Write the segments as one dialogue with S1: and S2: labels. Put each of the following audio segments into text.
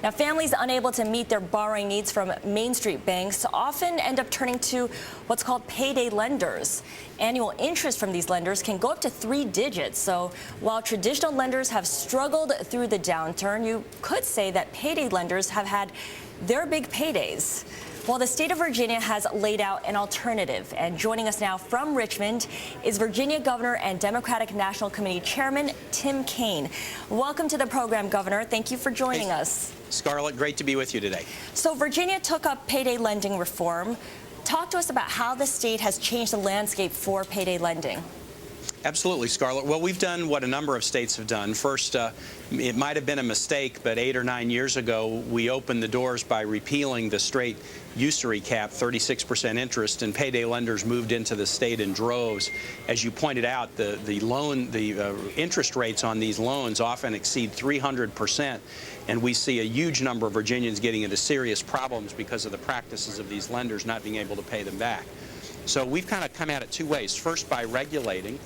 S1: Now, families unable to meet their borrowing needs from Main Street banks often end up turning to what's called payday lenders. Annual interest from these lenders can go up to 3 digits. So while traditional lenders have struggled through the downturn, you could say that payday lenders have had their big paydays. Well, the state of Virginia has laid out an alternative, and joining us now from Richmond is Virginia Governor and Democratic National Committee Chairman Tim Kaine. Welcome to the program, Governor. Thank you for joining us.
S2: Scarlett, great to be with you today.
S1: So Virginia took up payday lending reform. Talk to us about how the state has changed the landscape for payday lending.
S2: Absolutely, Scarlett. Well, we've done what a number of states have done. First, it might have been a mistake, but 8 or 9 years ago, we opened the doors by repealing the straight usury cap, 36% interest, and payday lenders moved into the state in droves. As you pointed out, the interest rates on these loans often exceed 300%, and we see a huge number of Virginians getting into serious problems because of the practices of these lenders not being able to pay them back. So we've kind of come at it 2 ways. First, by regulating.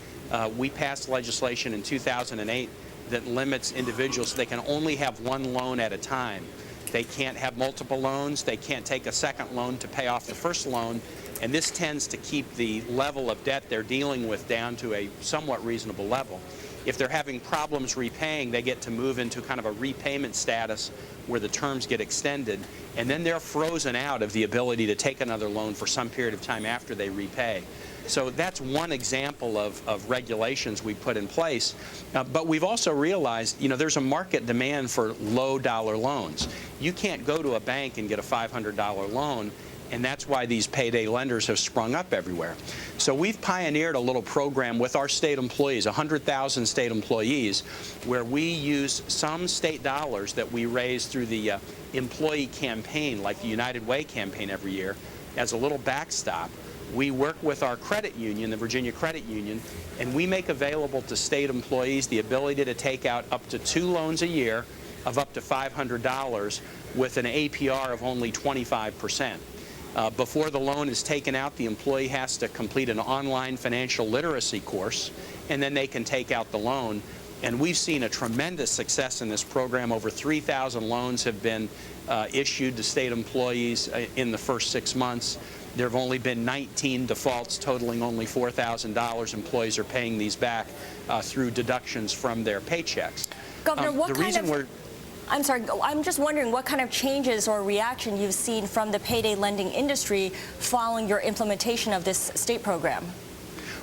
S2: We passed legislation in 2008 that limits individuals. They can only have 1 loan at a time. They can't have multiple loans. They can't take a second loan to pay off the first loan. And this tends to keep the level of debt they're dealing with down to a somewhat reasonable level. If they're having problems repaying, they get to move into kind of a repayment status where the terms get extended, and then they're frozen out of the ability to take another loan for some period of time after they repay. So that's one example of regulations we put in place. But we've also realized, there's a market demand for low-dollar loans. You can't go to a bank and get a $500 loan, and that's why these payday lenders have sprung up everywhere. So we've pioneered a little program with our state employees, 100,000 state employees, where we use some state dollars that we raise through the employee campaign, like the United Way campaign every year, as a little backstop. We work with our credit union, the Virginia Credit Union, and we make available to state employees the ability to take out up to 2 loans a year of up to $500 with an APR of only 25%. Before the loan is taken out, the employee has to complete an online financial literacy course, and then they can take out the loan. And we've seen a tremendous success in this program. Over 3,000 loans have been issued to state employees in the first 6 months. There have only been 19 defaults totaling only $4,000. Employees are paying these back through deductions from their paychecks.
S1: Governor, I'm just wondering what kind of changes or reaction you've seen from the payday lending industry following your implementation of this state program.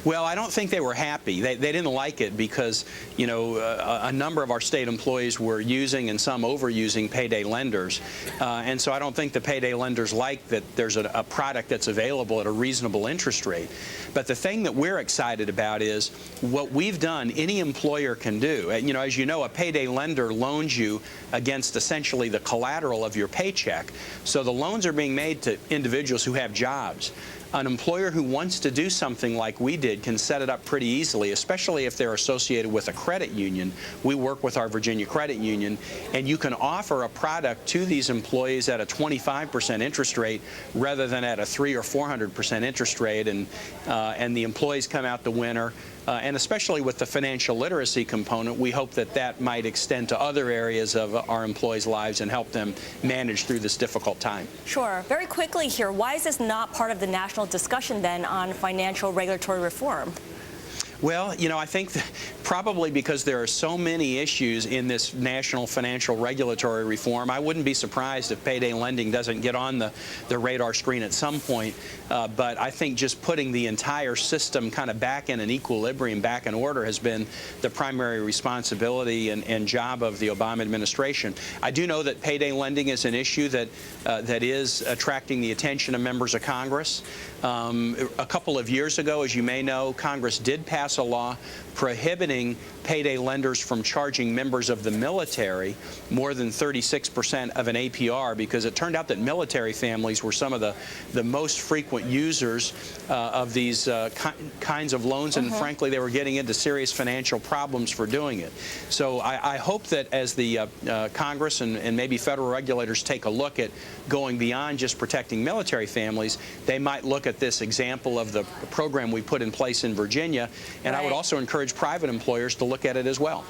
S2: Well, I don't think they were happy. They didn't like it because, a number of our state employees were using and some overusing payday lenders. And so I don't think the payday lenders like that there's a product that's available at a reasonable interest rate. But the thing that we're excited about is what we've done, any employer can do. As you know, a payday lender loans you against essentially the collateral of your paycheck. So the loans are being made to individuals who have jobs. An employer who wants to do something like we did can set it up pretty easily, especially if they're associated with a credit union. We work with our Virginia Credit Union, and you can offer a product to these employees at a 25% interest rate rather than at a 300% or 400% interest rate, and the employees come out the winner. And especially with the financial literacy component, we hope that that might extend to other areas of our employees' lives and help them manage through this difficult time.
S1: Sure. Very quickly here, why is this not part of the national discussion then on financial regulatory reform?
S2: Well, I think that probably because there are so many issues in this national financial regulatory reform, I wouldn't be surprised if payday lending doesn't get on the radar screen at some point. But I think just putting the entire system kind of back in an equilibrium, back in order, has been the primary responsibility and job of the Obama administration. I do know that payday lending is an issue that is attracting the attention of members of Congress. A couple of years ago, as you may know, Congress did pass a law prohibiting payday lenders from charging members of the military more than 36% of an APR, because it turned out that military families were some of the most frequent users of these kinds of loans, and frankly, they were getting into serious financial problems for doing it. So I hope that as the Congress and maybe federal regulators take a look at going beyond just protecting military families, they might look at this example of the program we put in place in Virginia, and I would also encourage private employers to look at it as well.